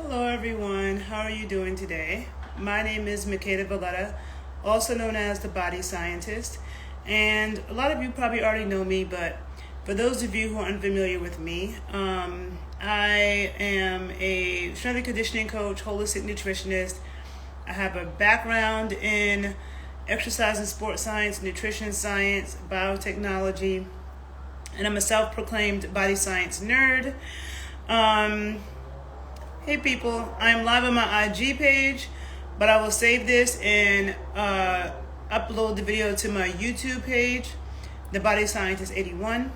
Hello everyone, how are you doing today? My name is Makeda Valletta, also known as the Body Scientist, and a lot of you probably already know me, but for those of you who are unfamiliar with me, I am a strength and conditioning coach, holistic nutritionist. I have a background in exercise and sports science, nutrition science, biotechnology, and I'm a self-proclaimed body science nerd. Hey people, I'm live on my IG page, but I will save this and upload the video to my YouTube page, The Body Scientist 81.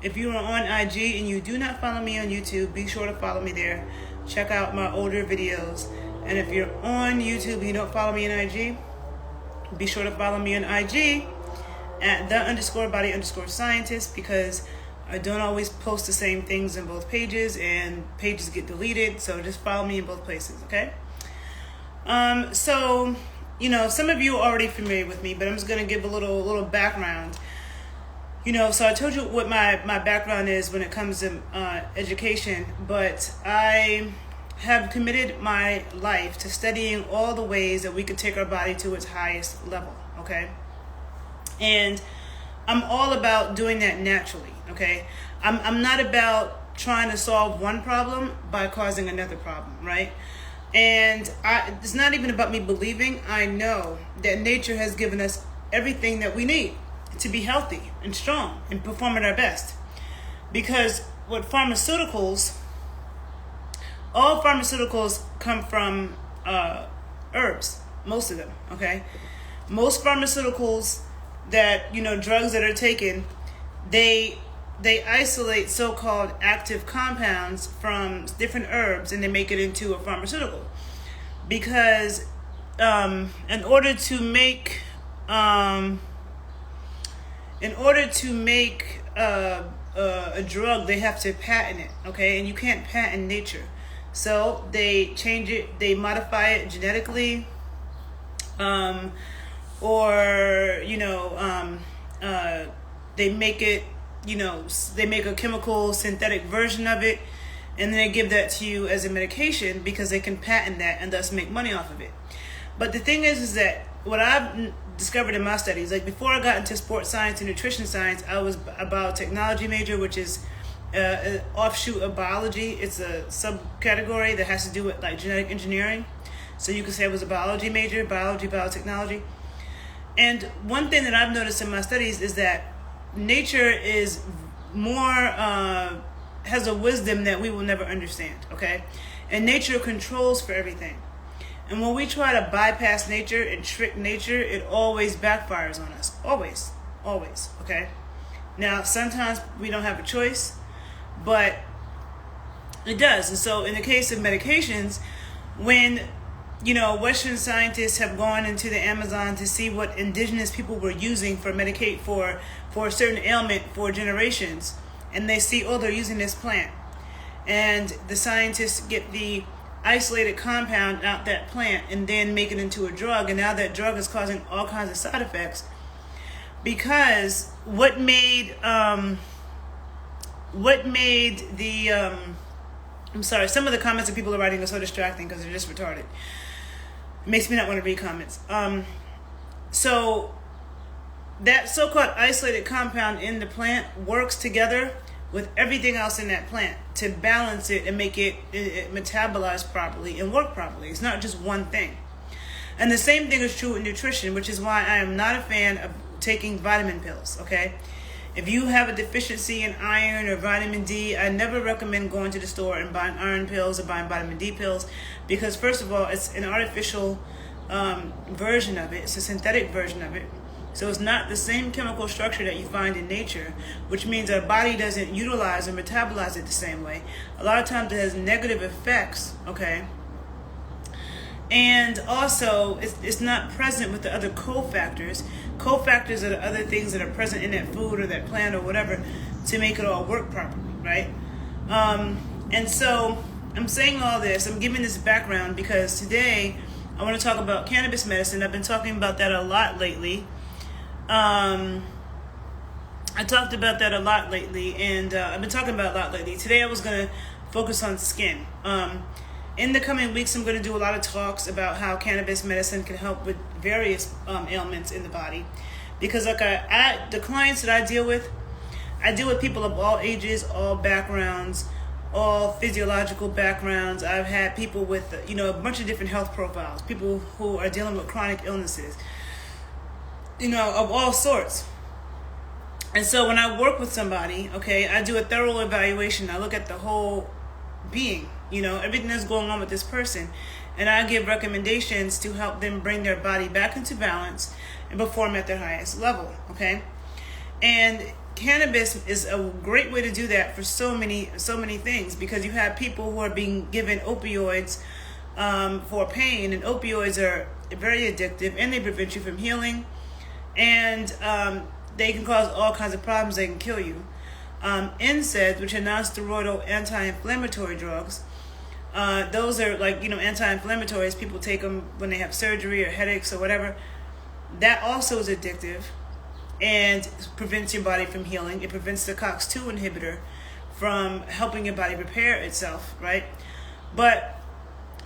If you are on IG and you do not follow me on YouTube, be sure to follow me there. Check out my older videos. And if you're on YouTube and you don't follow me on IG, be sure to follow me on IG at _body_scientist, because I don't always post the same things in both pages and pages get deleted. So just follow me in both places, okay? So, some of you are already familiar with me, but I'm just going to give a little background. So I told you what my background is when it comes to education, but I have committed my life to studying all the ways that we could take our body to its highest level, okay? And I'm all about doing that naturally, okay? I'm not about trying to solve one problem by causing another problem, right? And it's not even about me believing. I know that nature has given us everything that we need to be healthy and strong and perform at our best. Because what all pharmaceuticals come from herbs, most of them, okay? Most pharmaceuticals that, drugs that are taken, they isolate so-called active compounds from different herbs and they make it into a pharmaceutical. Because in order to make a drug, they have to patent it, okay? And you can't patent nature. So they change it, they modify it genetically, they make it, they make a chemical synthetic version of it, and then they give that to you as a medication because they can patent that and thus make money off of it. But the thing is that what I've discovered in my studies, like before I got into sports science and nutrition science, I was a biotechnology major, which is an offshoot of biology. It's a subcategory that has to do with like genetic engineering. So you could say I was a biology major, biotechnology. And one thing that I've noticed in my studies is that nature is has a wisdom that we will never understand, okay? And nature controls for everything. And when we try to bypass nature and trick nature, it always backfires on us. Always, okay? Now, sometimes we don't have a choice, but it does. And so in the case of medications, when Western scientists have gone into the Amazon to see what indigenous people were using for medicate for a certain ailment for generations, and they see, they're using this plant. And the scientists get the isolated compound out that plant and then make it into a drug, and now that drug is causing all kinds of side effects. Because what made some of the comments that people are writing are so distracting because they're just retarded. It makes me not want to read comments. So that so-called isolated compound in the plant works together with everything else in that plant to balance it and make it metabolize properly and work properly. It's not just one thing. And the same thing is true in nutrition, which is why I am not a fan of taking vitamin pills, okay? If you have a deficiency in iron or vitamin D, I never recommend going to the store and buying iron pills or buying vitamin D pills, because first of all, it's an artificial version of it. It's a synthetic version of it. So it's not the same chemical structure that you find in nature, which means our body doesn't utilize or metabolize it the same way. A lot of times it has negative effects, okay? And also, it's not present with the other cofactors. Cofactors are the other things that are present in that food or that plant or whatever to make it all work properly, right? And so I'm saying all this, I'm giving this background because today I want to talk about cannabis medicine. I've been talking about that a lot lately. I talked about that a lot lately, and I've been talking about it a lot lately. Today I was going to focus on skin. In the coming weeks, I'm going to do a lot of talks about how cannabis medicine can help with various ailments in the body. Because like the clients that I deal with people of all ages, all backgrounds, all physiological backgrounds. I've had people with, a bunch of different health profiles, people who are dealing with chronic illnesses, of all sorts. And so when I work with somebody, okay, I do a thorough evaluation. I look at the whole being, everything that's going on with this person. And I give recommendations to help them bring their body back into balance and perform at their highest level, okay? And cannabis is a great way to do that for so many things, because you have people who are being given opioids for pain, and opioids are very addictive, and they prevent you from healing, and they can cause all kinds of problems. They can kill you. NSAIDs, which are non-steroidal anti-inflammatory drugs, those are like, anti-inflammatories. People take them when they have surgery or headaches or whatever. That also is addictive and prevents your body from healing. It prevents the COX-2 inhibitor from helping your body repair itself, right? But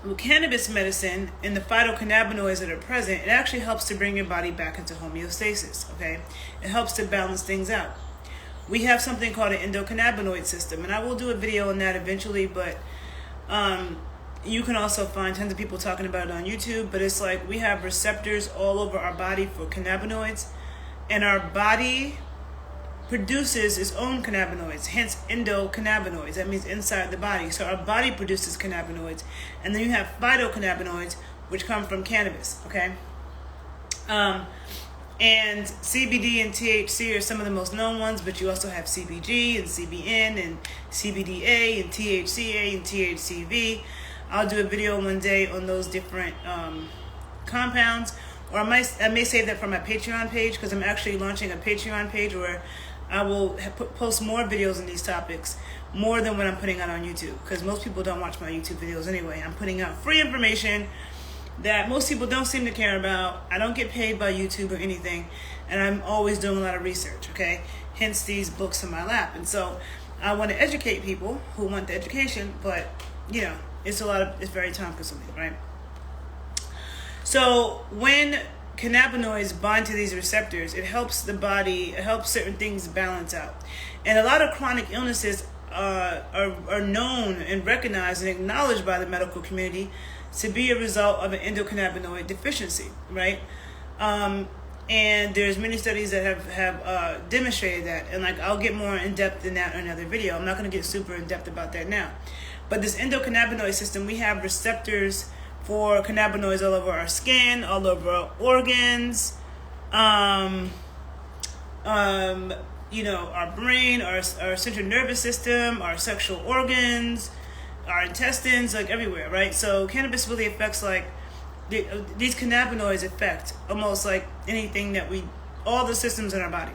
with cannabis medicine and the phytocannabinoids that are present, it actually helps to bring your body back into homeostasis, okay? It helps to balance things out. We have something called an endocannabinoid system, and I will do a video on that eventually, but you can also find tons of people talking about it on YouTube. But it's like we have receptors all over our body for cannabinoids, and our body produces its own cannabinoids, hence endocannabinoids. That means inside the body. So our body produces cannabinoids, and then you have phytocannabinoids, which come from cannabis, okay? And CBD and THC are some of the most known ones, but you also have CBG and CBN and CBDA and THCA and THCV. I'll do a video one day on those different compounds, or I may save that for my Patreon page, because I'm actually launching a Patreon page where I will post more videos on these topics, more than what I'm putting out on YouTube, because most people don't watch my YouTube videos anyway. I'm putting out free information that most people don't seem to care about. I don't get paid by YouTube or anything, and I'm always doing a lot of research, okay? Hence these books in my lap. And so I want to educate people who want the education, but, it's very time consuming, right? So when cannabinoids bind to these receptors, it helps the body, it helps certain things balance out. And a lot of chronic illnesses are known and recognized and acknowledged by the medical community to be a result of an endocannabinoid deficiency, right? And there's many studies that have demonstrated that. And I'll get more in depth in that in another video. I'm not going to get super in depth about that now. But this endocannabinoid system, we have receptors for cannabinoids all over our skin, all over our organs, our brain, our central nervous system, our sexual organs, our intestines, everywhere, right? So cannabis really affects these cannabinoids affect almost like anything all the systems in our body.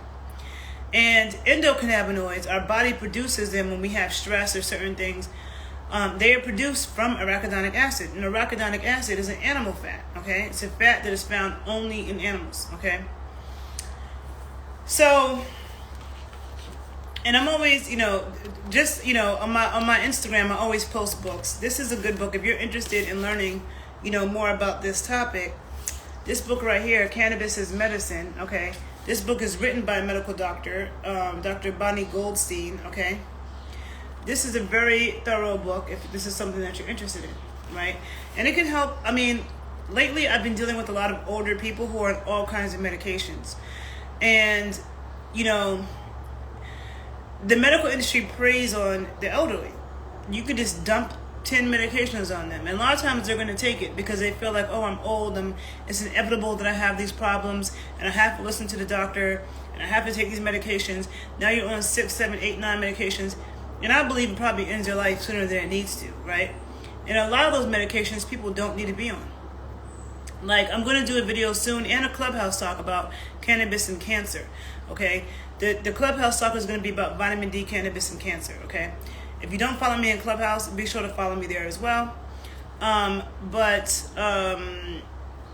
And endocannabinoids, our body produces them when we have stress or certain things. They are produced from arachidonic acid, and arachidonic acid is an animal fat, okay? It's a fat that is found only in animals, okay? So, and I'm always, on my Instagram, I always post books. This is a good book if you're interested in learning, more about this topic. This book right here, Cannabis is Medicine, okay? This book is written by a medical doctor, Dr. Bonnie Goldstein, okay? This is a very thorough book if this is something that you're interested in, right? And it can help. Lately I've been dealing with a lot of older people who are on all kinds of medications. And, the medical industry preys on the elderly. You could just dump 10 medications on them. And a lot of times they're going to take it because they feel like, oh, I'm old. It's inevitable that I have these problems, and I have to listen to the doctor, and I have to take these medications. Now you're on 6, 7, 8, 9 medications. And I believe it probably ends your life sooner than it needs to, right? And a lot of those medications people don't need to be on. I'm going to do a video soon and a Clubhouse talk about cannabis and cancer, okay? The Clubhouse talk is going to be about vitamin D, cannabis, and cancer, okay? If you don't follow me in Clubhouse, be sure to follow me there as well.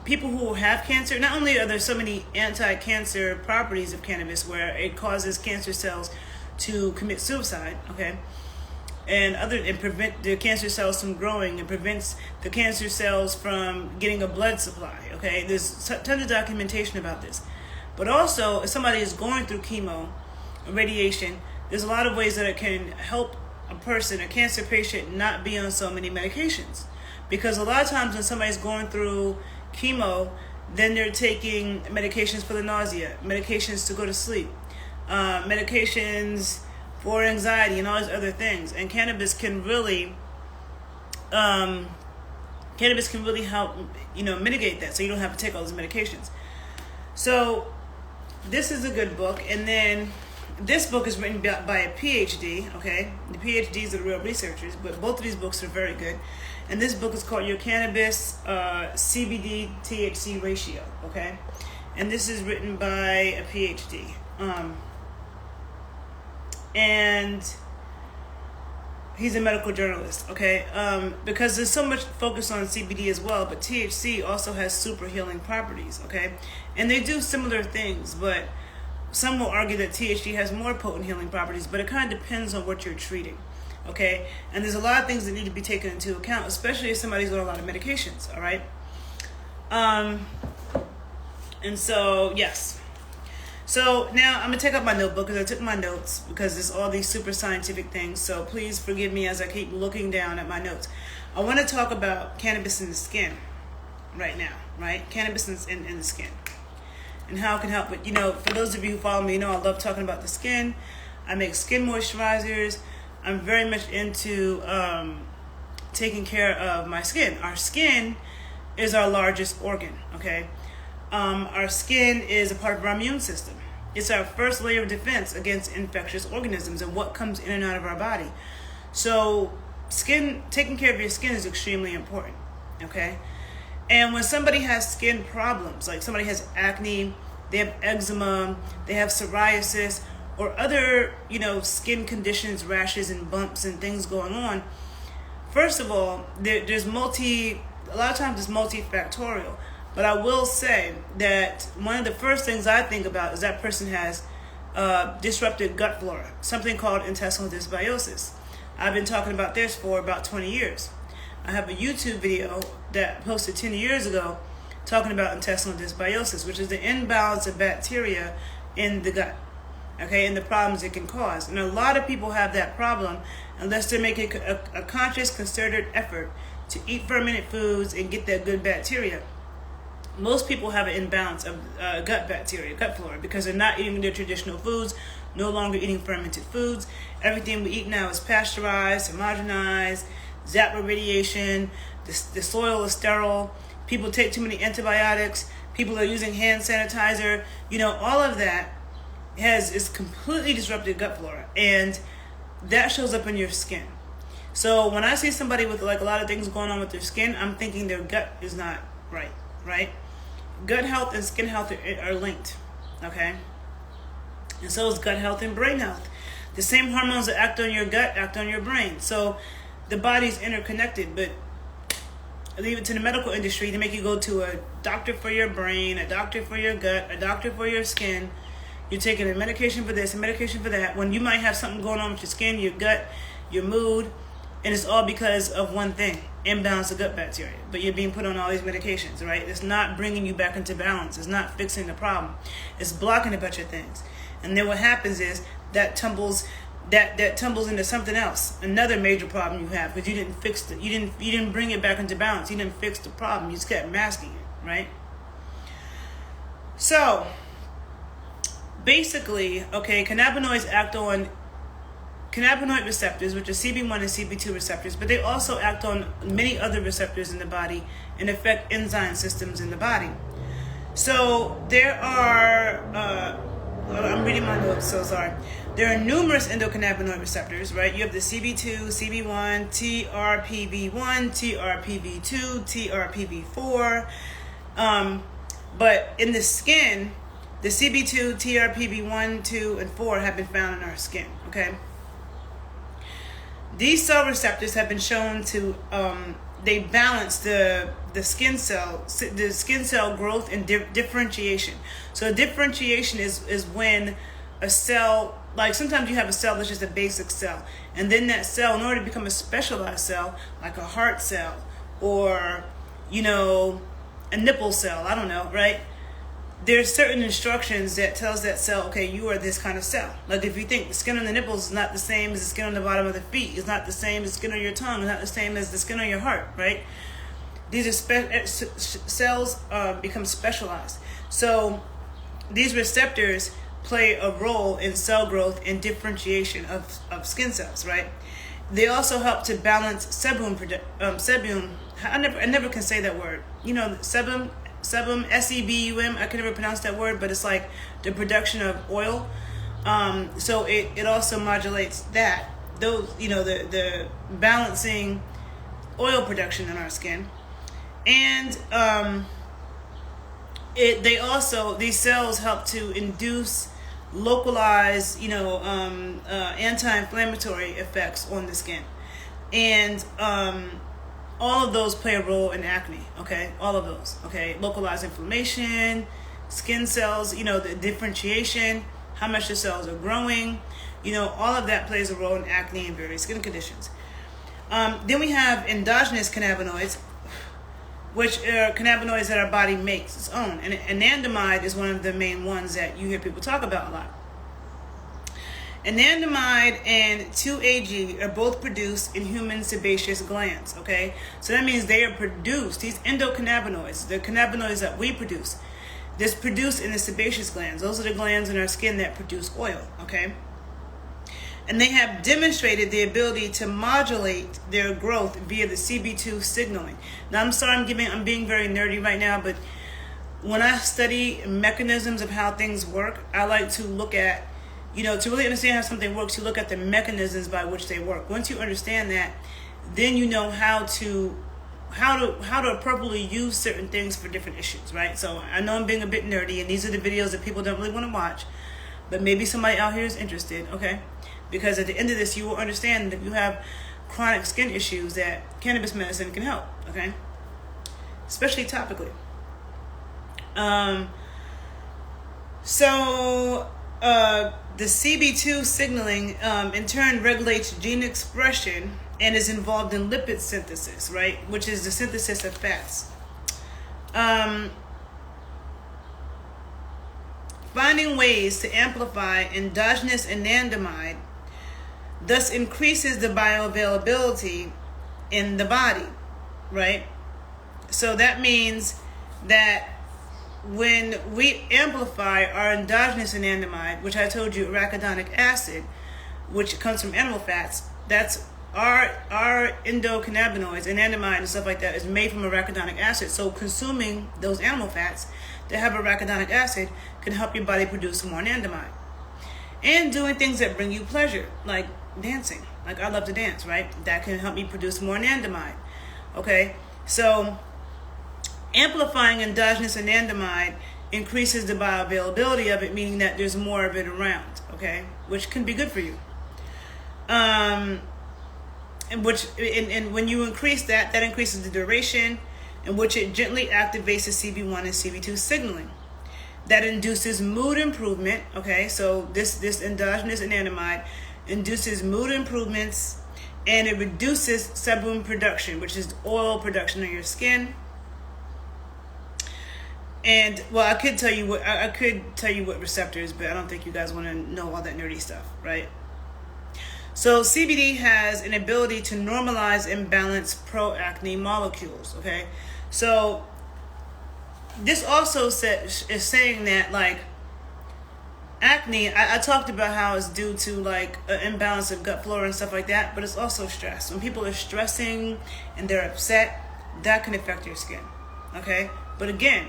People who have cancer, not only are there so many anti-cancer properties of cannabis where it causes cancer cells to commit suicide, okay? and prevent the cancer cells from growing, and prevents the cancer cells from getting a blood supply. Okay, there's tons of documentation about this. But also, if somebody is going through chemo or radiation, there's a lot of ways that it can help a person, a cancer patient, not be on so many medications. Because a lot of times when somebody's going through chemo, then they're taking medications for the nausea, medications to go to sleep, medications for anxiety, and all these other things. And cannabis can really help, mitigate that, so you don't have to take all those medications. So this is a good book. And then this book is written by a PhD. Okay, the PhDs are real researchers, but both of these books are very good. And this book is called Your Cannabis CBD THC Ratio. Okay, and this is written by a PhD. And he's a medical journalist, okay? Because there's so much focus on CBD as well, but THC also has super healing properties, okay? And they do similar things, but some will argue that THC has more potent healing properties, but it kind of depends on what you're treating, okay? And there's a lot of things that need to be taken into account, especially if somebody's on a lot of medications, all right? And so, yes. So now I'm going to take out my notebook because I took my notes because there's all these super scientific things. So please forgive me as I keep looking down at my notes. I want to talk about cannabis in the skin right now, right? Cannabis in the skin and how it can help. But, for those of you who follow me, I love talking about the skin. I make skin moisturizers. I'm very much into taking care of my skin. Our skin is our largest organ, okay? Our skin is a part of our immune system. It's our first layer of defense against infectious organisms and what comes in and out of our body. So taking care of your skin is extremely important, okay? And when somebody has skin problems, like somebody has acne, they have eczema, they have psoriasis, or other, skin conditions, rashes and bumps and things going on, first of all, a lot of times it's multifactorial. But I will say that one of the first things I think about is that person has disrupted gut flora, something called intestinal dysbiosis. I've been talking about this for about 20 years. I have a YouTube video that I posted 10 years ago talking about intestinal dysbiosis, which is the imbalance of bacteria in the gut, okay, and the problems it can cause. And a lot of people have that problem unless they're making a conscious, concerted effort to eat fermented foods and get that good bacteria. Most people have an imbalance of gut bacteria, gut flora, because they're not eating their traditional foods, no longer eating fermented foods. Everything we eat now is pasteurized, homogenized, zapped with radiation, the soil is sterile, people take too many antibiotics, people are using hand sanitizer, all of that is completely disrupted gut flora, and that shows up in your skin. So when I see somebody with like a lot of things going on with their skin, I'm thinking their gut is not right? Gut health and skin health are linked, okay? And so is gut health and brain health. The same hormones that act on your gut act on your brain. So the body's interconnected, but leave it to the medical industry to make you go to a doctor for your brain, a doctor for your gut, a doctor for your skin. You're taking a medication for this, a medication for that, when you might have something going on with your skin, your gut, your mood, and it's all because of one thing, imbalance of gut bacteria. But you're being put on all these medications, right? It's not bringing you back into balance. It's not fixing the problem. It's blocking a bunch of things. And then what happens is that tumbles into something else, another major problem you have, because you didn't fix it. You didn't bring it back into balance. You didn't fix the problem. You just kept masking it, right? So basically, okay, cannabinoids act on cannabinoid receptors, which are CB1 and CB2 receptors, but they also act on many other receptors in the body and affect enzyme systems in the body. So there are, I'm reading my notes, so sorry. There are numerous endocannabinoid receptors, right? You have the CB2, CB1, TRPV1, TRPV2, TRPV4. But in the skin, the CB2, TRPV1, 2, and 4 have been found in our skin, okay? These cell receptors have been shown to they balance the skin cell growth and differentiation. So differentiation is when a cell, like sometimes you have a cell that's just a basic cell, and then that cell, in order to become a specialized cell, like a heart cell or, you know, a nipple cell, I don't know, right? There's certain instructions that tells that cell, okay, you are this kind of cell. Like if you think the skin on the nipples is not the same as the skin on the bottom of the feet, it's not the same as the skin on your tongue, it's not the same as the skin on your heart, right? These are cells become specialized. So these receptors play a role in cell growth and differentiation of skin cells, right? They also help to balance sebum. I never can say that word. You know, sebum, sebum, I can never pronounce that word, but it's like the production of oil. So it also modulates that. Those, you know, the balancing oil production in our skin. And these cells help to induce localized, you know, anti-inflammatory effects on the skin. And all of those play a role in acne, okay? All of those, okay? Localized inflammation, skin cells, you know, the differentiation, how much the cells are growing, you know, all of that plays a role in acne and various skin conditions. Then we have endogenous cannabinoids, which are cannabinoids that our body makes its own. And anandamide is one of the main ones that you hear people talk about a lot. Anandamide and 2-AG are both produced in human sebaceous glands, okay? So that means they are produced, these endocannabinoids, the cannabinoids that we produce, this produced in the sebaceous glands. Those are the glands in our skin that produce oil, okay? And they have demonstrated the ability to modulate their growth via the CB2 signaling. Now, I'm sorry I'm being very nerdy right now, but when I study mechanisms of how things work, I like to look at, you know, to really understand how something works, you look at the mechanisms by which they work. Once you understand that, then you know how to appropriately use certain things for different issues, right? So I know I'm being a bit nerdy, and these are the videos that people don't really want to watch, but maybe somebody out here is interested, okay? Because at the end of this, you will understand that if you have chronic skin issues, that cannabis medicine can help, okay? Especially topically. The CB2 signaling in turn regulates gene expression and is involved in lipid synthesis, right? Which is the synthesis of fats. Finding ways to amplify endogenous anandamide thus increases the bioavailability in the body, right? So that means that when we amplify our endogenous anandamide, which I told you, arachidonic acid, which comes from animal fats, that's our endocannabinoids, anandamide and stuff like that is made from arachidonic acid. So consuming those animal fats that have arachidonic acid can help your body produce more anandamide. And doing things that bring you pleasure, like dancing. Like I love to dance, right? That can help me produce more anandamide. Okay? So amplifying endogenous anandamide increases the bioavailability of it, meaning that there's more of it around, okay? Which can be good for you. And when you increase that increases the duration in which it gently activates the CB1 and CB2 signaling. That induces mood improvement, okay? So this endogenous anandamide induces mood improvements, and it reduces sebum production, which is oil production on your skin. And well, I could tell you what receptors, but I don't think you guys want to know all that nerdy stuff, right? So CBD has an ability to normalize and balance pro-acne molecules, okay? So this also is saying that, like, acne, I talked about how it's due to, like, an imbalance of gut flora and stuff like that, but it's also stress. When people are stressing and they're upset, that can affect your skin, okay? But again,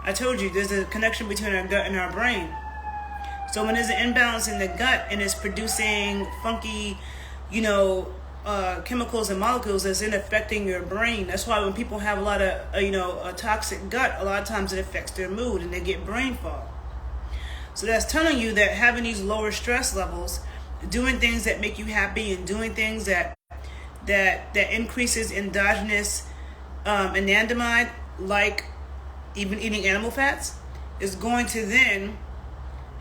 I told you there's a connection between our gut and our brain. So when there's an imbalance in the gut and it's producing funky, you know, chemicals and molecules that's in affecting your brain. That's why when people have a lot of, a toxic gut, a lot of times it affects their mood and they get brain fog. So that's telling you that having these lower stress levels, doing things that make you happy and doing things that increases endogenous anandamide, like even eating animal fats, is going to then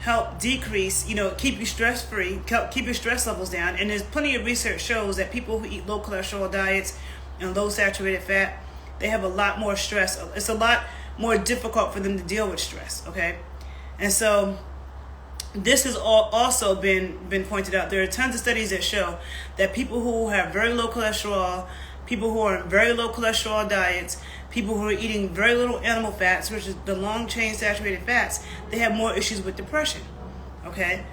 help decrease, keep you stress free, keep your stress levels down. And there's plenty of research shows that people who eat low cholesterol diets and low saturated fat, they have a lot more stress. It's a lot more difficult for them to deal with stress, okay? And so this has also been pointed out. There are tons of studies that show that people who have very low cholesterol, people who are in very low cholesterol diets, people who are eating very little animal fats, which is the long chain saturated fats, they have more issues with depression, okay?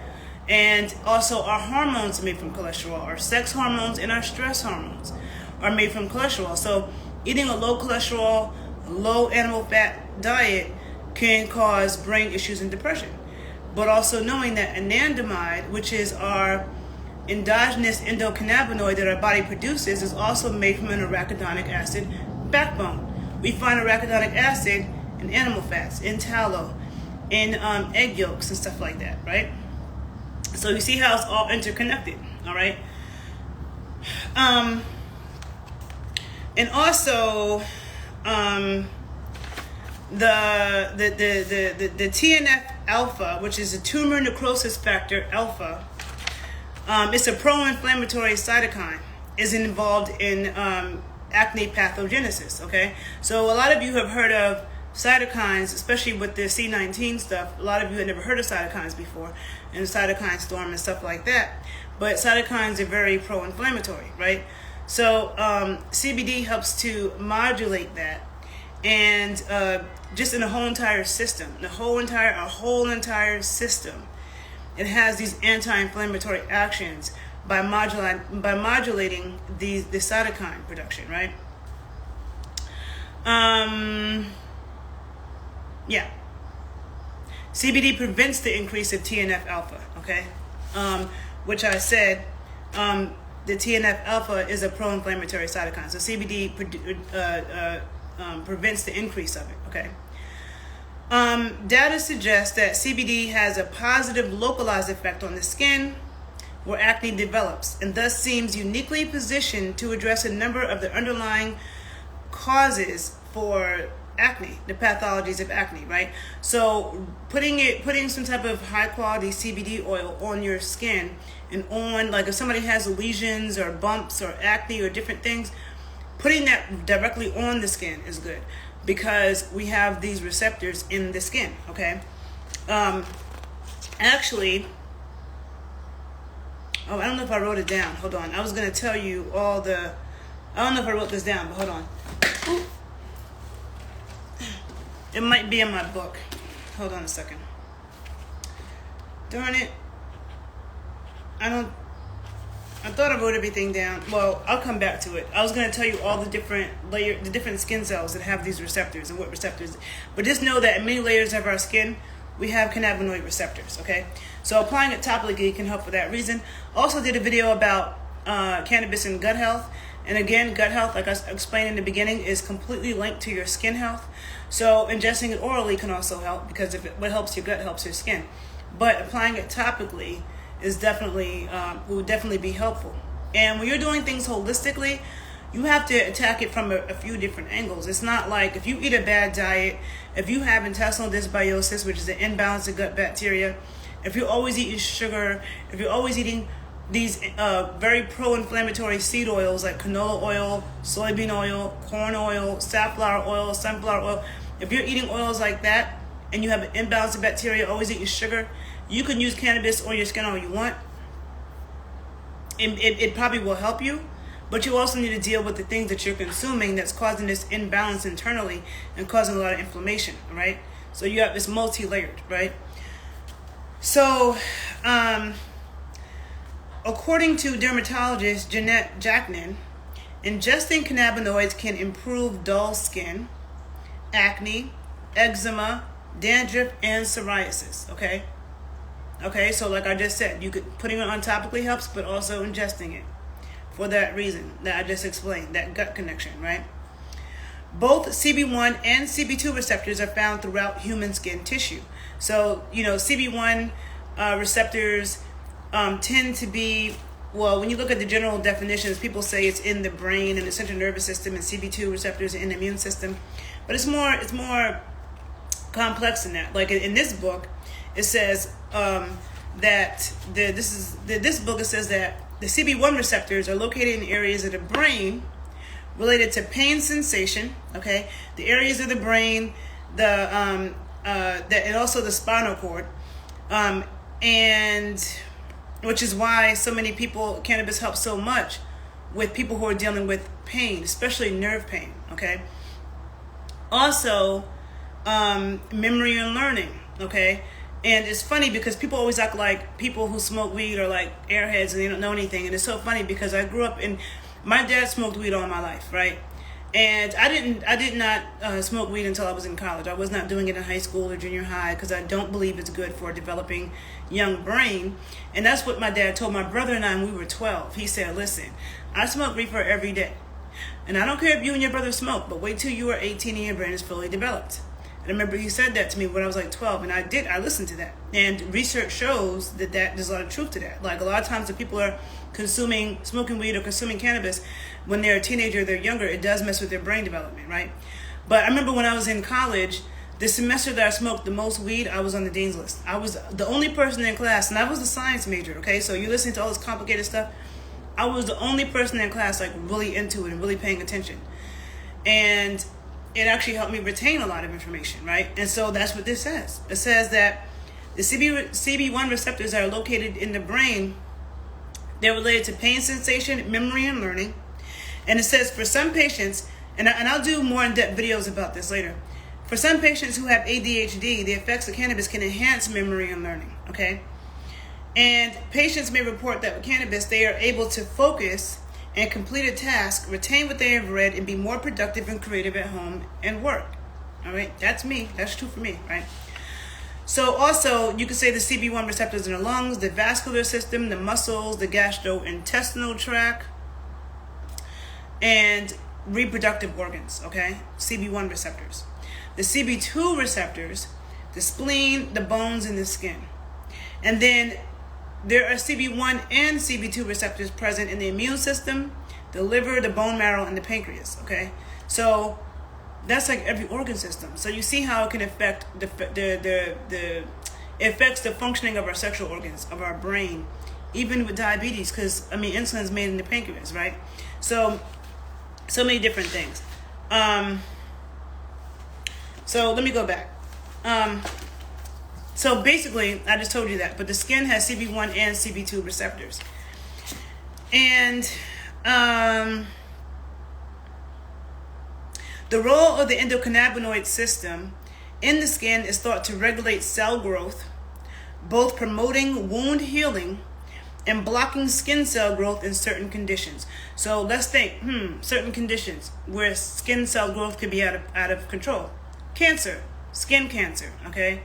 And also our hormones are made from cholesterol. Our sex hormones and our stress hormones are made from cholesterol. So eating a low cholesterol, low animal fat diet can cause brain issues and depression. But also knowing that anandamide, which is our endogenous endocannabinoid that our body produces, is also made from an arachidonic acid backbone. We find arachidonic acid in animal fats, in tallow, in egg yolks and stuff like that, right? So you see how it's all interconnected, all right? And also, the TNF alpha, which is a tumor necrosis factor alpha, it's a pro-inflammatory cytokine, is involved in acne pathogenesis, okay? So a lot of you have heard of cytokines, especially with the C19 stuff. A lot of you have never heard of cytokines before, and the cytokine storm and stuff like that. But cytokines are very pro-inflammatory, right? So CBD helps to modulate that, and just in the whole entire system, our whole entire system, it has these anti-inflammatory actions by modulating the cytokine production, right? Yeah. CBD prevents the increase of TNF alpha, okay? Which I said, the TNF alpha is a pro-inflammatory cytokine. So CBD prevents the increase of it, okay? Data suggests that CBD has a positive localized effect on the skin where acne develops, and thus seems uniquely positioned to address a number of the underlying causes for acne, the pathologies of acne, right? So putting some type of high quality CBD oil on your skin, and on, like if somebody has lesions or bumps or acne or different things, putting that directly on the skin is good, because we have these receptors in the skin, okay? Actually, I don't know if I wrote it down. Hold on. I was going to tell you I don't know if I wrote this down, but hold on. Ooh. It might be in my book. Hold on a second. Darn it. I thought I wrote everything down. Well, I'll come back to it. I was going to tell you all the different skin cells that have these receptors and what receptors. But just know that in many layers of our skin, we have cannabinoid receptors, okay? So applying it topically can help for that reason. Also did a video about cannabis and gut health. And again, gut health, like I explained in the beginning, is completely linked to your skin health. So ingesting it orally can also help, because what helps your gut helps your skin. But applying it topically is will definitely be helpful. And when you're doing things holistically, you have to attack it from a few different angles. It's not like if you eat a bad diet, if you have intestinal dysbiosis, which is an imbalance of gut bacteria, if you're always eating sugar, if you're always eating these very pro-inflammatory seed oils like canola oil, soybean oil, corn oil, safflower oil, sunflower oil, if you're eating oils like that and you have an imbalance of bacteria, always eating sugar, you can use cannabis on your skin all you want. It probably will help you, but you also need to deal with the things that you're consuming that's causing this imbalance internally and causing a lot of inflammation, right? So you have this multi-layered, right? So, according to dermatologist Jeanette Jackman, ingesting cannabinoids can improve dull skin, acne, eczema, dandruff, and psoriasis, okay? Okay, so like I just said, putting it on topically helps, but also ingesting it for that reason that I just explained, that gut connection, right? Both CB1 and CB2 receptors are found throughout human skin tissue. So, CB1 receptors tend to be, well, when you look at the general definitions, people say it's in the brain and the central nervous system, and CB2 receptors are in the immune system. But it's more complex than that. Like in this book, it says that this book, it says that the CB1 receptors are located in areas of the brain related to pain sensation. Okay, the areas of the brain, and also the spinal cord, and which is why so many people, cannabis helps so much with people who are dealing with pain, especially nerve pain. Okay. Also, memory and learning. Okay. And it's funny because people always act like people who smoke weed are like airheads and they don't know anything. And it's so funny because I grew up my dad smoked weed all my life, right? And I did not smoke weed until I was in college. I was not doing it in high school or junior high because I don't believe it's good for a developing young brain. And that's what my dad told my brother and I when we were 12. He said, listen, I smoke reefer every day. And I don't care if you and your brother smoke, but wait till you are 18 and your brain is fully developed. And I remember he said that to me when I was like 12, and I listened to that. And research shows that there's a lot of truth to that. Like a lot of times when people are smoking weed or consuming cannabis, when they're a teenager, they're younger, it does mess with their brain development, right? But I remember when I was in college, the semester that I smoked the most weed, I was on the dean's list. I was the only person in class, and I was a science major, okay? So you're listening to all this complicated stuff. I was the only person in class like really into it and really paying attention. And it actually helped me retain a lot of information, right? And so that's what this says. It says that the CB1 receptors are located in the brain. They're related to pain sensation, memory, and learning. And it says for some patients, and I'll do more in-depth videos about this later. For some patients who have ADHD, the effects of cannabis can enhance memory and learning, okay? And patients may report that with cannabis, they are able to focus and complete a task, retain what they have read, and be more productive and creative at home and work. All right, that's me. That's true for me, right? So also, you could say the CB1 receptors in the lungs, the vascular system, the muscles, the gastrointestinal tract, and reproductive organs, okay? CB1 receptors. The CB2 receptors, the spleen, the bones, and the skin. And then there are CB1 and CB2 receptors present in the immune system, the liver, the bone marrow, and the pancreas, okay? So that's like every organ system. So you see how it can affect it affects the functioning of our sexual organs, of our brain, even with diabetes, because, insulin is made in the pancreas, right? So many different things. So let me go back. So basically, I just told you that, but the skin has CB1 and CB2 receptors. And the role of the endocannabinoid system in the skin is thought to regulate cell growth, both promoting wound healing and blocking skin cell growth in certain conditions. So let's think, certain conditions where skin cell growth could be out of control. Cancer, skin cancer, okay?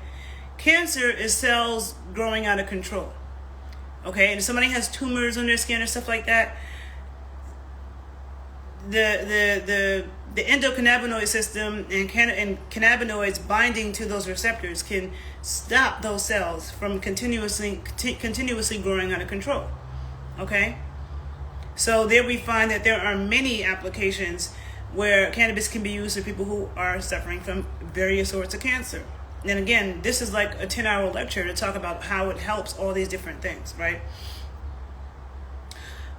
Cancer is cells growing out of control. Okay, and if somebody has tumors on their skin or stuff like that, the endocannabinoid system and cannabinoids binding to those receptors can stop those cells from continuously growing out of control. Okay, so there we find that there are many applications where cannabis can be used for people who are suffering from various sorts of cancer. And again, this is like a 10-hour lecture to talk about how it helps all these different things, right?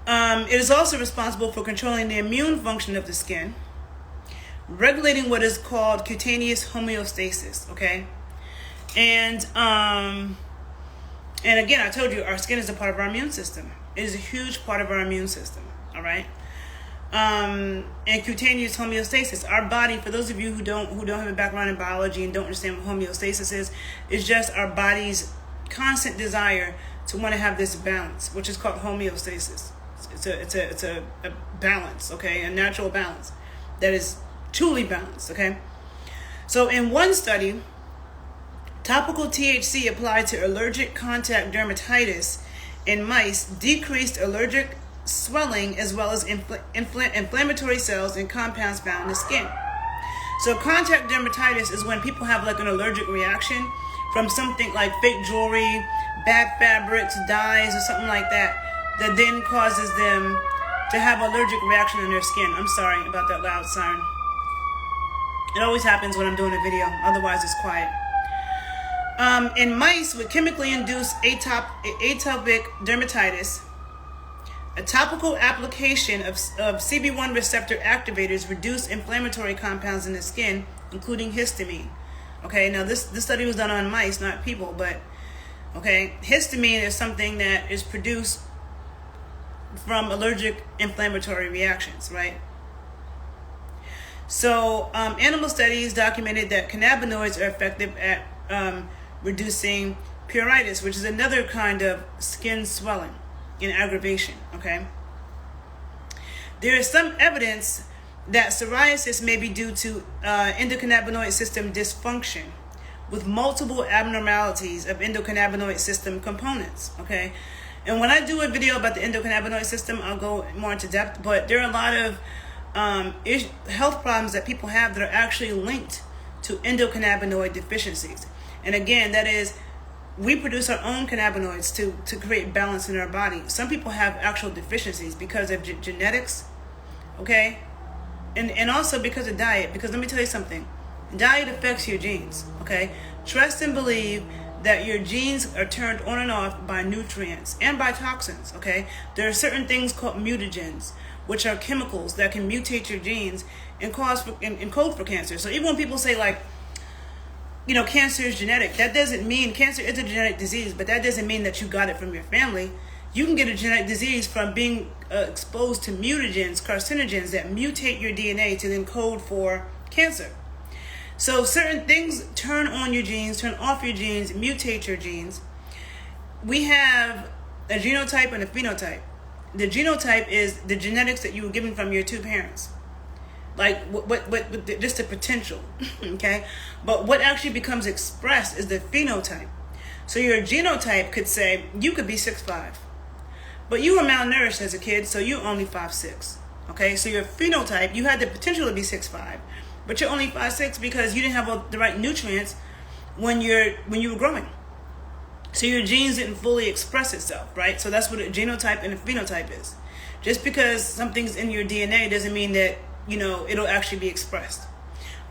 It is also responsible for controlling the immune function of the skin, regulating what is called cutaneous homeostasis, okay? And again, I told you our skin is a part of our immune system. It is a huge part of our immune system, all right? And cutaneous homeostasis. Our body, for those of you who don't have a background in biology and don't understand what homeostasis is just our body's constant desire to want to have this balance, which is called homeostasis. It's a balance, okay, a natural balance that is truly balanced, okay. So in one study, topical THC applied to allergic contact dermatitis in mice decreased allergic swelling as well as inflammatory cells and compounds found in the skin. So contact dermatitis is when people have like an allergic reaction from something like fake jewelry, bad fabrics, dyes, or something like that then causes them to have allergic reaction in their skin. I'm sorry about that loud siren. It always happens when I'm doing a video, otherwise it's quiet. In mice with chemically induced atopic dermatitis, a topical application of CB1 receptor activators reduce inflammatory compounds in the skin, including histamine. Okay, now this study was done on mice, not people, but okay, histamine is something that is produced from allergic inflammatory reactions, right? So animal studies documented that cannabinoids are effective at reducing pruritus, which is another kind of skin swelling and aggravation, okay? There is some evidence that psoriasis may be due to endocannabinoid system dysfunction with multiple abnormalities of endocannabinoid system components, okay? And when I do a video about the endocannabinoid system, I'll go more into depth, but there are a lot of health problems that people have that are actually linked to endocannabinoid deficiencies. And again, that is, we produce our own cannabinoids to create balance in our body. Some people have actual deficiencies because of genetics, okay? And also because of diet. Because let me tell you something. Diet affects your genes, okay? Trust and believe that your genes are turned on and off by nutrients and by toxins, okay? There are certain things called mutagens, which are chemicals that can mutate your genes and code for cancer. So even when people say, like, you know, cancer is genetic, that doesn't mean cancer is a genetic disease, but that doesn't mean that you got it from your family. You can get a genetic disease from being exposed to mutagens, carcinogens that mutate your DNA to then code for cancer. So certain things turn on your genes, turn off your genes, mutate your genes. We have a genotype and a phenotype. The genotype is the genetics that you were given from your two parents. Like what just the potential, okay? But what actually becomes expressed is the phenotype. So your genotype could say you could be 6'5", but you were malnourished as a kid, so you're only 5'6". Okay, so your phenotype, you had the potential to be 6'5", but you're only 5'6" because you didn't have the right nutrients when you were growing. So your genes didn't fully express itself, right? So that's what a genotype and a phenotype is. Just because something's in your DNA doesn't mean that, you know, it'll actually be expressed.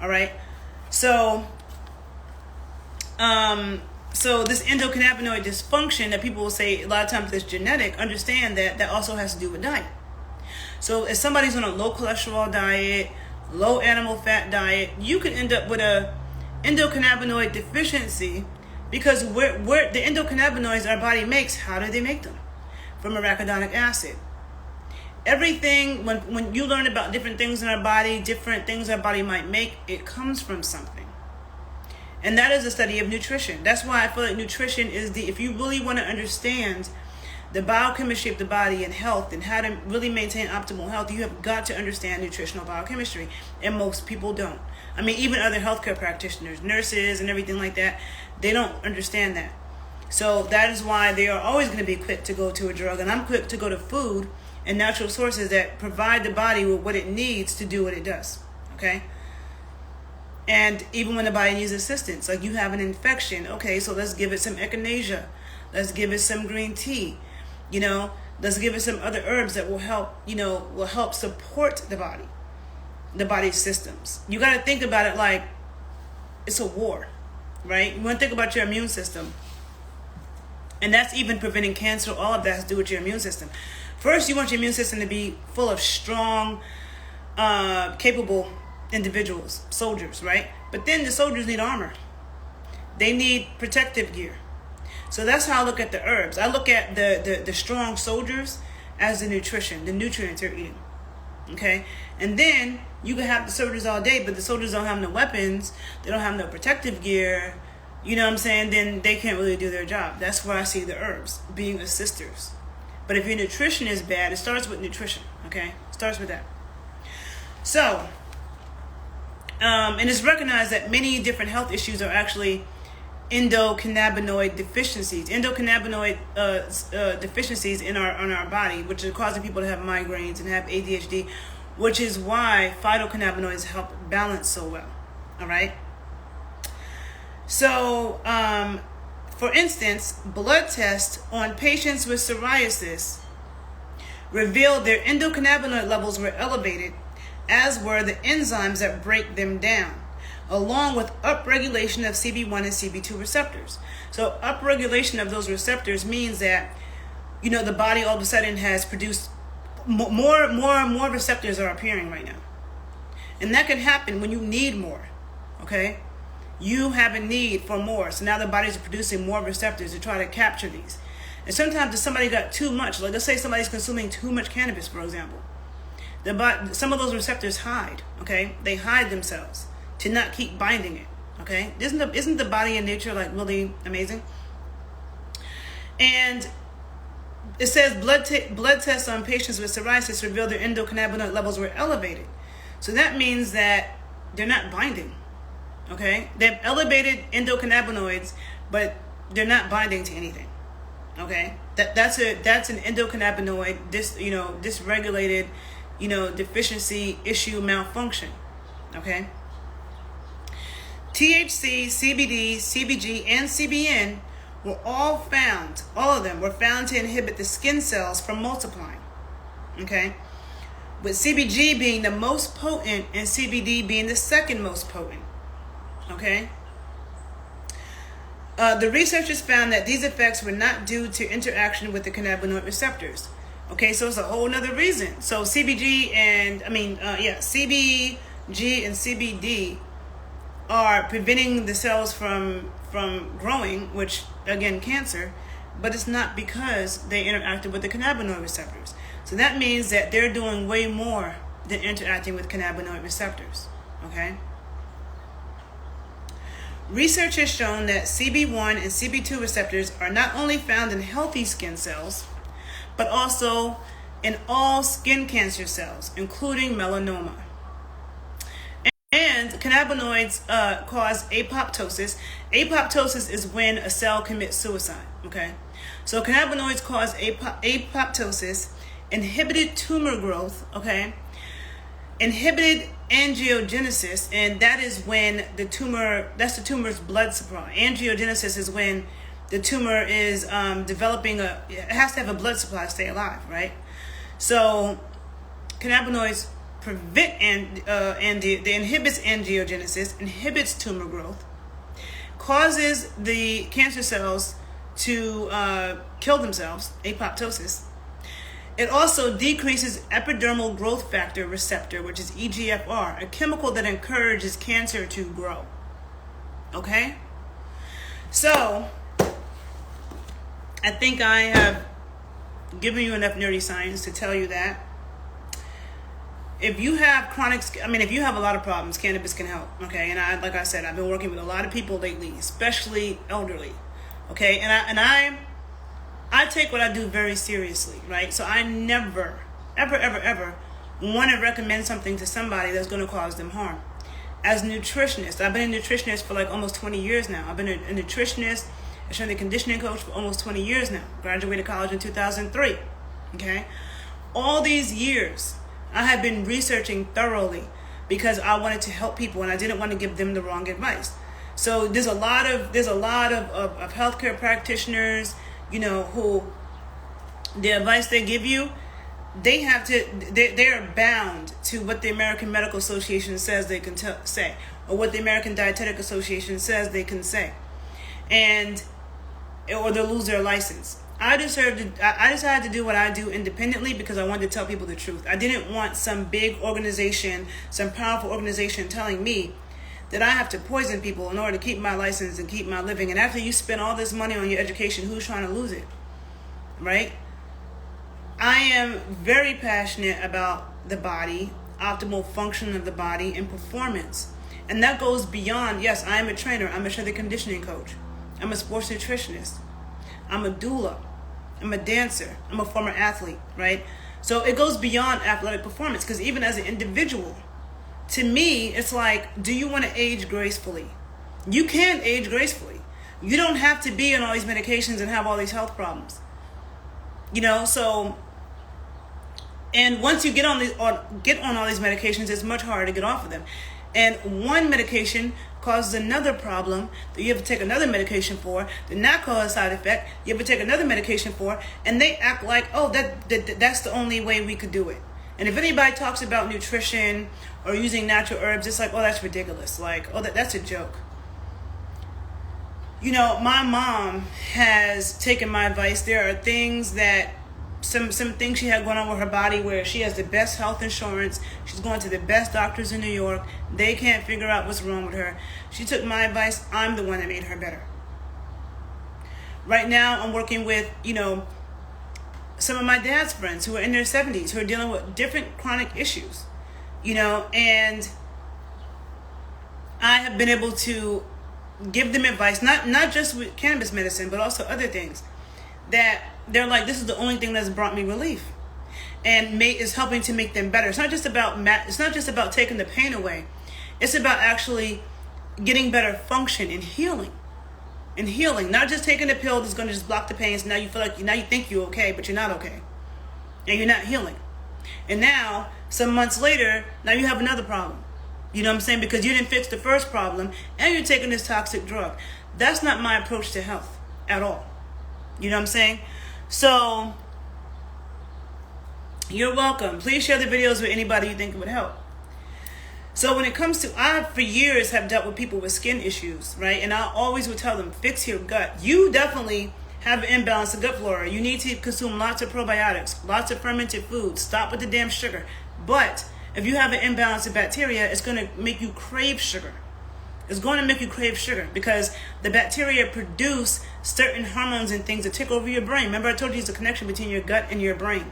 All right. So this endocannabinoid dysfunction that people will say a lot of times is genetic, understand that also has to do with diet. So if somebody's on a low cholesterol diet, low animal fat diet, you could end up with a endocannabinoid deficiency because where the endocannabinoids our body makes, how do they make them? From arachidonic acid. Everything, when you learn about different things in our body, different things our body might make, it comes from something. And that is a study of nutrition. That's why I feel like nutrition is if you really want to understand the biochemistry of the body and health and how to really maintain optimal health, you have got to understand nutritional biochemistry. And most people don't. I mean, even other healthcare practitioners, nurses and everything like that, they don't understand that. So that is why they are always going to be quick to go to a drug. And I'm quick to go to food and natural sources that provide the body with what it needs to do what it does, okay? And even when the body needs assistance, like you have an infection, okay, so let's give it some echinacea. Let's give it some green tea, you know? Let's give it some other herbs that will help, will help support the body's systems. You got to think about it like it's a war, right? You want to think about your immune system. And that's even preventing cancer. All of that has to do with your immune system. First, you want your immune system to be full of strong, capable individuals, soldiers, right? But then the soldiers need armor. They need protective gear. So that's how I look at the herbs. I look at the strong soldiers as the nutrition, the nutrients they're eating, okay? And then you can have the soldiers all day, but the soldiers don't have no weapons. They don't have no protective gear. You know what I'm saying? Then they can't really do their job. That's where I see the herbs being assisters. But if your nutrition is bad, it starts with nutrition, okay? It starts with that. So, and it's recognized that many different health issues are actually endocannabinoid deficiencies. Endocannabinoid deficiencies in our body, which are causing people to have migraines and have ADHD, which is why phytocannabinoids help balance so well, all right? So, for instance, blood tests on patients with psoriasis revealed their endocannabinoid levels were elevated, as were the enzymes that break them down, along with upregulation of CB1 and CB2 receptors. So upregulation of those receptors means that, the body all of a sudden has produced more receptors are appearing right now. And that can happen when you need more, okay? You have a need for more. So now the bodies are producing more receptors to try to capture these. And sometimes if somebody got too much, like let's say somebody's consuming too much cannabis, for example, some of those receptors hide, okay? They hide themselves to not keep binding it, okay? Isn't the body and nature like really amazing? And it says blood tests on patients with psoriasis revealed their endocannabinoid levels were elevated. So that means that they're not binding, okay? They have elevated endocannabinoids, but they're not binding to anything, okay? That's an endocannabinoid dysregulated, deficiency issue malfunction, okay? THC, CBD, CBG, and CBN were all of them were found to inhibit the skin cells from multiplying, okay? With CBG being the most potent and CBD being the second most potent, okay? The researchers found that these effects were not due to interaction with the cannabinoid receptors. Okay, so it's a whole nother reason. So CBG and CBG and CBD are preventing the cells from growing, which again, cancer, but it's not because they interacted with the cannabinoid receptors. So that means that they're doing way more than interacting with cannabinoid receptors, okay? Research has shown that CB1 and CB2 receptors are not only found in healthy skin cells, but also in all skin cancer cells, including melanoma. And cannabinoids cause apoptosis. Apoptosis is when a cell commits suicide, okay? So cannabinoids cause apoptosis, inhibited tumor growth, okay? Inhibited angiogenesis, and that is when that's the tumor's blood supply. Angiogenesis is when the tumor is developing it has to have a blood supply to stay alive, right? So cannabinoids prevent they inhibits angiogenesis, inhibits tumor growth, causes the cancer cells to kill themselves, apoptosis. It also decreases epidermal growth factor receptor, which is EGFR, a chemical that encourages cancer to grow. Okay? So, I think I have given you enough nerdy science to tell you that if you have if you have a lot of problems, cannabis can help. Okay? And like I said, I've been working with a lot of people lately, especially elderly. Okay? And I take what I do very seriously, right? So I never, ever want to recommend something to somebody that's going to cause them harm. As a nutritionist, I've been a nutritionist for like almost 20 years now. I've been a nutritionist, a strength and conditioning coach for almost 20 years now. Graduated college in 2003, okay? All these years, I have been researching thoroughly because I wanted to help people and I didn't want to give them the wrong advice. So there's a lot of healthcare practitioners, who the advice they give you, they're bound to what the American Medical Association says they can say, or what the American Dietetic Association says they can say, or they'll lose their license. I decided to do what I do independently because I wanted to tell people the truth. I didn't want some big organization, some powerful organization telling me that I have to poison people in order to keep my license and keep my living. And after you spend all this money on your education, who's trying to lose it, right? I am very passionate about the body, optimal function of the body, and performance. And that goes beyond, yes, I am a trainer. I'm a strength and conditioning coach. I'm a sports nutritionist. I'm a doula. I'm a dancer. I'm a former athlete, right? So it goes beyond athletic performance because even as an individual, to me, it's like, do you want to age gracefully? You can age gracefully. You don't have to be on all these medications and have all these health problems. So, and once you get on all these medications, it's much harder to get off of them. And one medication causes another problem that you have to take another medication for, that not cause a side effect, you have to take another medication for, and they act like, oh, that's the only way we could do it. And if anybody talks about nutrition or using natural herbs, it's like, oh, that's ridiculous. Like, oh, that's a joke. You know, my mom has taken my advice. There are things that, some things she had going on with her body where she has the best health insurance. She's going to the best doctors in New York. They can't figure out what's wrong with her. She took my advice. I'm the one that made her better. Right now, I'm working with, you know, some of my dad's friends who are in their 70s, who are dealing with different chronic issues, you know, and I have been able to give them advice, not just with cannabis medicine, but also other things that they're like, this is the only thing that's brought me relief and is helping to make them better. It's not just about taking the pain away. It's about actually getting better function and healing. And healing, not just taking a pill that's going to just block the pain. So now you feel like, now you think you're okay, but you're not okay. And you're not healing. And now, some months later, now you have another problem. You know what I'm saying? Because you didn't fix the first problem and you're taking this toxic drug. That's not my approach to health at all. You know what I'm saying? So, you're welcome. Please share the videos with anybody you think would help. So when it comes to, I for years have dealt with people with skin issues, right? And I always would tell them, fix your gut. You definitely have an imbalance of gut flora. You need to consume lots of probiotics, lots of fermented foods. Stop with the damn sugar. But if you have an imbalance of bacteria, it's going to make you crave sugar. It's going to make you crave sugar because the bacteria produce certain hormones and things that take over your brain. Remember I told you there's a connection between your gut and your brain.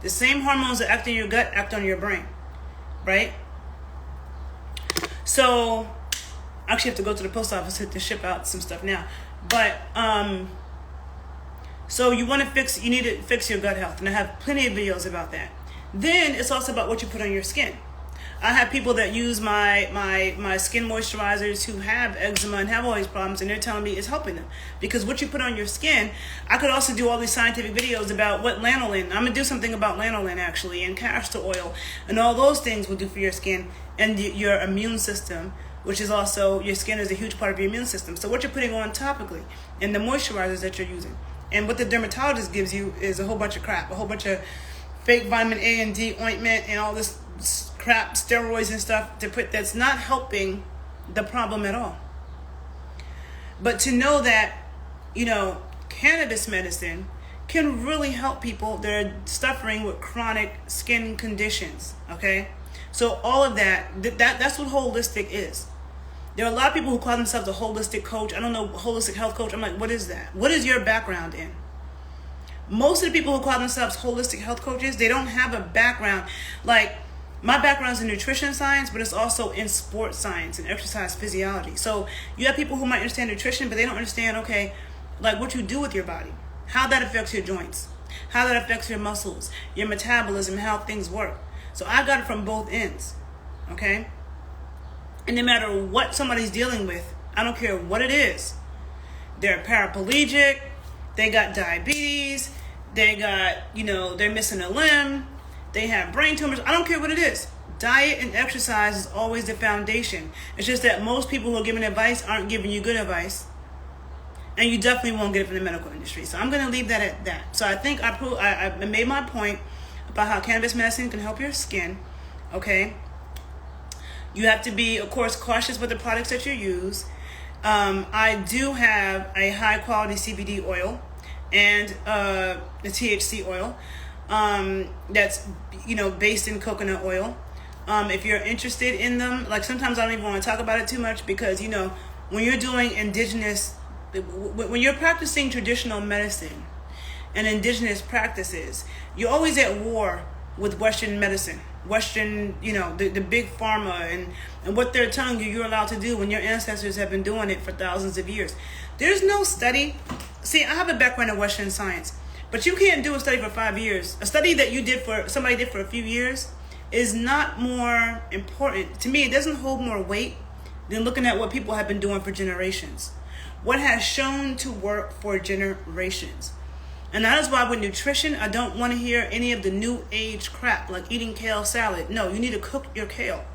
The same hormones that act in your gut act on your brain, right? So, I actually have to go to the post office to ship out some stuff now. But, so you need to fix your gut health. And I have plenty of videos about that. Then, it's also about what you put on your skin. I have people that use my skin moisturizers who have eczema and have all these problems, and they're telling me it's helping them. Because what you put on your skin, I could also do all these scientific videos about what lanolin, I'm going to do something about lanolin actually, and castor oil, and all those things will do for your skin and your immune system, which is also, your skin is a huge part of your immune system. So what you're putting on topically, and the moisturizers that you're using. And what the dermatologist gives you is a whole bunch of crap, a whole bunch of fake vitamin A and D ointment and all this crap, steroids and stuff to put, that's not helping the problem at all. But to know that, you know, cannabis medicine can really help people that are suffering with chronic skin conditions, okay? So all of that's what holistic is. There are a lot of people who call themselves a holistic coach. I don't know, holistic health coach. I'm like, what is that? What is your background in? Most of the people who call themselves holistic health coaches, they don't have a background. Like, my background is in nutrition science, but it's also in sports science and exercise physiology. So you have people who might understand nutrition, but they don't understand, okay, like what you do with your body, how that affects your joints, how that affects your muscles, your metabolism, how things work. So I got it from both ends, okay? And no matter what somebody's dealing with, I don't care what it is. They're paraplegic, they got diabetes, they got, you know, they're missing a limb, they have brain tumors. I don't care what it is. Diet and exercise is always the foundation. It's just that most people who are giving advice aren't giving you good advice. And you definitely won't get it from the medical industry. So I'm going to leave that at that. So I think I made my point about how cannabis medicine can help your skin. Okay? You have to be, of course, cautious with the products that you use. I do have a high quality CBD oil and the THC oil. That's, you know, based in coconut oil. If you're interested in them, like sometimes I don't even want to talk about it too much because, you know, when you're doing when you're practicing traditional medicine and indigenous practices, you're always at war with Western medicine, Western, you know, the big pharma and what they're telling you you're allowed to do when your ancestors have been doing it for thousands of years. There's no study. See, I have a background in Western science. But you can't do a study for 5 years. A study that somebody did for a few years is not more important. To me, it doesn't hold more weight than looking at what people have been doing for generations. What has shown to work for generations. And that is why with nutrition, I don't want to hear any of the new age crap, like eating kale salad. No, you need to cook your kale.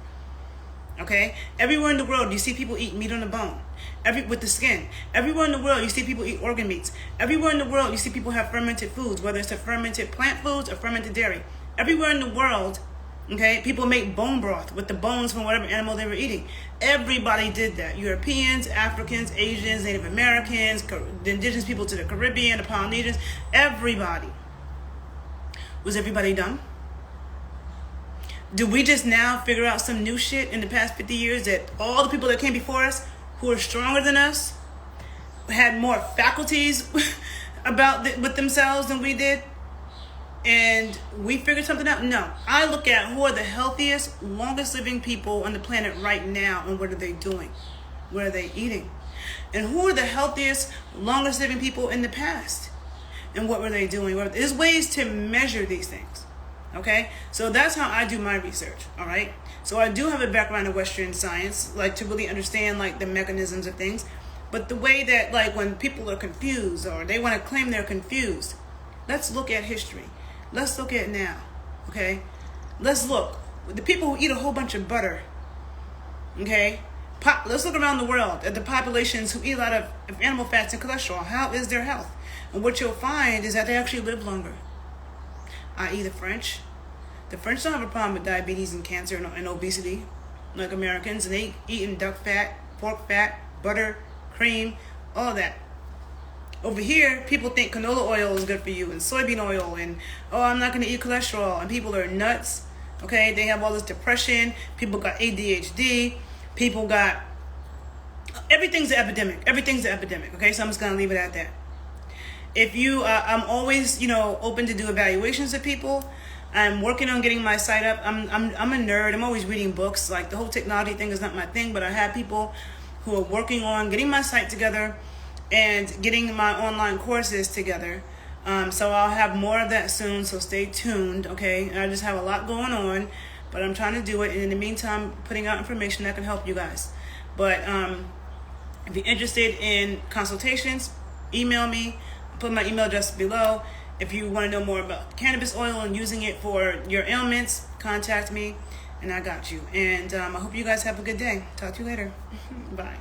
Okay? Everywhere in the world, you see people eat meat on the bone. With the skin. Everywhere in the world, you see people eat organ meats. Everywhere in the world, you see people have fermented foods, whether it's a fermented plant foods or fermented dairy. Everywhere in the world, okay, people make bone broth with the bones from whatever animal they were eating. Everybody did that. Europeans, Africans, Asians, Native Americans, the indigenous people to the Caribbean, the Polynesians, everybody. Was everybody dumb? Do we just now figure out some new shit in the past 50 years that all the people that came before us who are stronger than us had more faculties with themselves than we did? And we figured something out? No. I look at who are the healthiest, longest living people on the planet right now, and what are they doing? What are they eating? And who are the healthiest, longest living people in the past? And what were they doing? There's ways to measure these things. Okay? So that's how I do my research. All right? So I do have a background in Western science, like to really understand like the mechanisms of things. But the way that like when people are confused or they want to claim they're confused, let's look at history. Let's look at now, okay? Let's look. The people who eat a whole bunch of butter, okay? Let's look around the world at the populations who eat a lot of animal fats and cholesterol. How is their health? And what you'll find is that they actually live longer. I.e. the French. The French don't have a problem with diabetes and cancer and obesity like Americans. And they eat duck fat, pork fat, butter, cream, all that. Over here, people think canola oil is good for you and soybean oil and, oh, I'm not going to eat cholesterol. And people are nuts, okay? They have all this depression. People got ADHD. People got... Everything's an epidemic. Everything's an epidemic, okay? So I'm just going to leave it at that. If you... I'm always, open to do evaluations of people. I'm working on getting my site up. I'm a nerd. I'm always reading books. Like, the whole technology thing is not my thing, but I have people who are working on getting my site together and getting my online courses together. So I'll have more of that soon, so stay tuned, okay? I just have a lot going on, but I'm trying to do it, and in the meantime, putting out information that can help you guys. But if you're interested in consultations, email me. I'll put my email address below. If you want to know more about cannabis oil and using it for your ailments, contact me, and I got you. And I hope you guys have a good day. Talk to you later. Bye.